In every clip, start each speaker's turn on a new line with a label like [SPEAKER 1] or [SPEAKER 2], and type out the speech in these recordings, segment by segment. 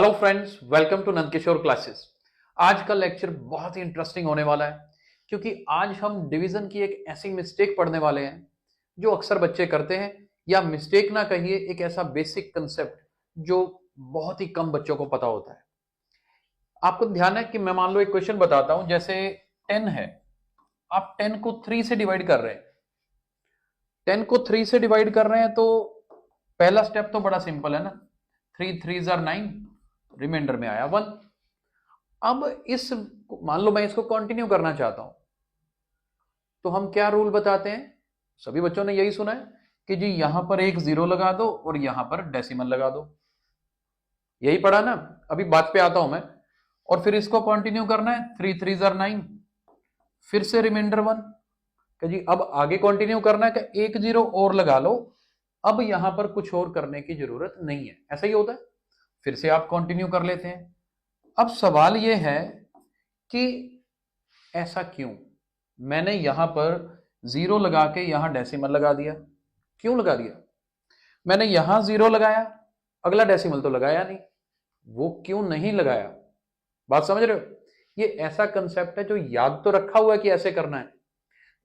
[SPEAKER 1] Hello friends, welcome to Nandkishore classes. आज का lecture बहुत ही इंटरेस्टिंग होने वाला है क्योंकि आज हम डिवीजन की एक ऐसी मिस्टेक पढ़ने वाले हैं जो अक्सर बच्चे करते हैं, या मिस्टेक ना कहिए, एक ऐसा बेसिक कंसेप्ट जो बहुत ही कम बच्चों को पता होता है। आपको ध्यान है कि मैं मान लो एक क्वेश्चन बताता हूं, जैसे 10 है, आप 10 को 3 से डिवाइड कर रहे हैं। 10 को 3 से डिवाइड कर रहे हैं तो पहला स्टेप तो बड़ा सिंपल है ना, 3 3 जार 9, रिमाइंडर में आया 1। अब इस मान लो मैं इसको कंटिन्यू करना चाहता हूं, तो हम क्या रूल बताते हैं, सभी बच्चों ने यही सुना है कि जी यहां पर एक जीरो लगा दो और यहां पर डेसिमल लगा दो। यही पढ़ा ना, अभी बात पे आता हूं मैं। और फिर इसको कंटिन्यू करना है, 3 3 जार 9, फिर से रिमाइंडर 1 कि जी अब आगे कंटिन्यू करना है कि एक जीरो और लगा लो, अब यहां पर कुछ और करने की जरूरत नहीं है। ऐसा ही होता है। फिर से आप कंटिन्यू कर लेते हैं। अब सवाल यह है कि ऐसा क्यों, मैंने यहां पर जीरो लगा के यहां डेसिमल लगा दिया, क्यों लगा दिया? मैंने यहां जीरो लगाया, अगला डेसिमल तो लगाया नहीं, वो क्यों नहीं लगाया? बात समझ रहे हो? ये ऐसा कंसेप्ट है जो याद तो रखा हुआ है कि ऐसे करना है,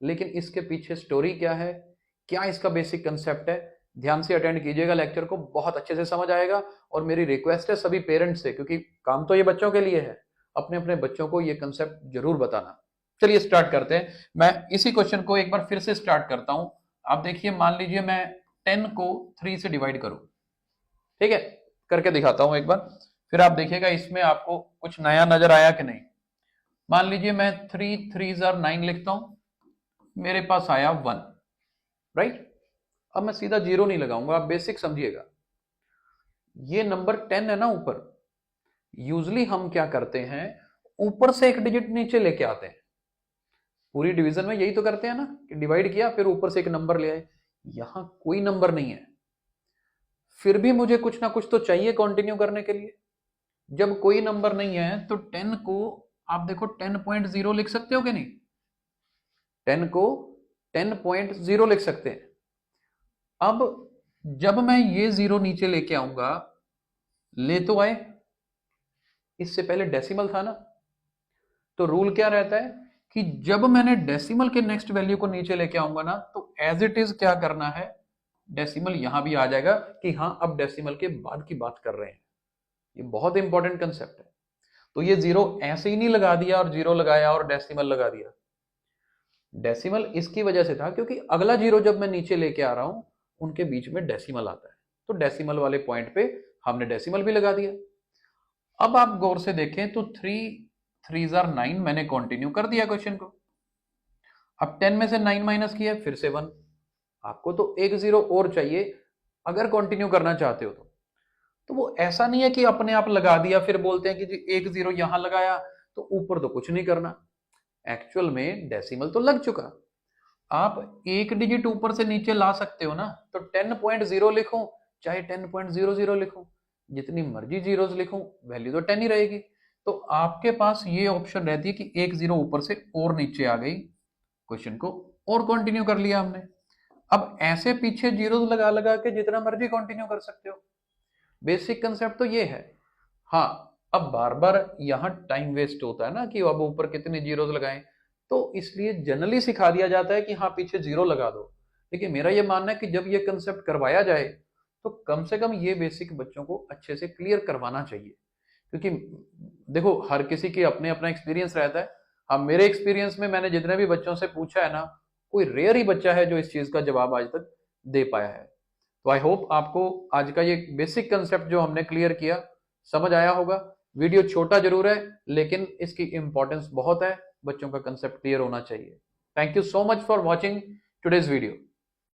[SPEAKER 1] लेकिन इसके पीछे स्टोरी क्या है, क्या इसका बेसिक कंसेप्ट है, ध्यान से अटेंड कीजिएगा लेक्चर को, बहुत अच्छे से समझ आएगा। और मेरी रिक्वेस्ट है सभी पेरेंट्स से, क्योंकि काम तो ये बच्चों के लिए है, अपने अपने बच्चों को ये कंसेप्ट जरूर बताना। चलिए स्टार्ट करते हैं। मैं इसी क्वेश्चन को एक बार फिर से स्टार्ट करता हूं। आप देखिए, मान लीजिए मैं 10 को 3 से डिवाइड करूं, ठीक है, करके दिखाता हूं एक बार, फिर आप देखिएगा इसमें आपको कुछ नया नजर आया कि नहीं। मान लीजिए मैं 3 3 जार 9 लिखता हूं, मेरे पास आया 1, राइट। अब मैं सीधा जीरो नहीं लगाऊंगा, आप बेसिक समझिएगा। ये नंबर 10 है ना ऊपर, यूजली हम क्या करते हैं, ऊपर से एक डिजिट नीचे लेके आते हैं। पूरी डिवीजन में यही तो करते हैं ना कि डिवाइड किया फिर ऊपर से एक नंबर ले आए। यहां कोई नंबर नहीं है, फिर भी मुझे कुछ ना कुछ तो चाहिए कंटिन्यू करने के लिए। जब कोई नंबर नहीं है तो 10 को आप देखो 10.0 लिख सकते हो कि नहीं? 10 को 10.0 लिख सकते हैं। अब जब मैं ये जीरो नीचे लेके आऊंगा, ले तो आए, इससे पहले डेसिमल था ना, तो रूल क्या रहता है कि जब मैंने डेसिमल के नेक्स्ट वैल्यू को नीचे लेके आऊंगा ना, तो एज इट इज क्या करना है, डेसिमल यहां भी आ जाएगा कि हां अब डेसिमल के बाद की बात कर रहे हैं। ये बहुत इंपॉर्टेंट कंसेप्ट है। तो ये जीरो ऐसे ही नहीं लगा दिया और जीरो लगाया और डेसिमल लगा दिया। डेसिमल इसकी वजह से था क्योंकि अगला जीरो जब मैं नीचे लेके आ रहा हूं, उनके बीच में डेसिमल आता है, तो डेसिमल वाले पॉइंट पे हमने डेसिमल भी लगा दिया। अब आप गौर से देखें तो 3 3 जार 9 मैंने कंटिन्यू कर दिया क्वेश्चन को। अब 10 में से 9 माइनस किया, फिर से 1। आपको तो एक जीरो और चाहिए अगर कंटिन्यू करना चाहते हो तो वो ऐसा नहीं है कि अपने आप लगा दिया फिर बोलते हैं कि जी एक जीरो यहां लगाया तो ऊपर तो कुछ नहीं करना। एक्चुअल में डेसिमल तो लग चुका, आप एक डिजिट ऊपर से नीचे ला सकते हो ना, तो 10.0 लिखो चाहे 10.00 लिखो, जितनी मर्जी जीरोस लिखो, वैल्यू तो 10 ही रहेगी। तो आपके पास ये ऑप्शन रहती है कि एक जीरो ऊपर से और नीचे आ गई, क्वेश्चन को और कंटिन्यू कर लिया हमने। अब ऐसे पीछे जीरो लगा लगा के जितना मर्जी कंटिन्यू कर सकते हो। बेसिक कंसेप्ट तो ये है। हाँ, अब बार बार यहां टाइम वेस्ट होता है ना कि अब ऊपर कितने जीरोस लगाएं, तो इसलिए जनरली सिखा दिया जाता है कि हाँ पीछे जीरो लगा दो। लेकिन मेरा ये मानना है कि जब ये कंसेप्ट करवाया जाए तो कम से कम ये बेसिक बच्चों को अच्छे से क्लियर करवाना चाहिए, क्योंकि देखो हर किसी की अपने अपना एक्सपीरियंस रहता है। अब मेरे एक्सपीरियंस में मैंने जितने भी बच्चों से पूछा है ना, कोई रेयर ही बच्चा है जो इस चीज का जवाब आज तक दे पाया है। तो आई होप आपको आज का ये बेसिक कंसेप्ट जो हमने क्लियर किया समझ आया होगा। वीडियो छोटा जरूर है लेकिन इसकी इंपॉर्टेंस बहुत है, बच्चों का कंसेप्ट क्लियर होना चाहिए। Thank you so much for watching today's video.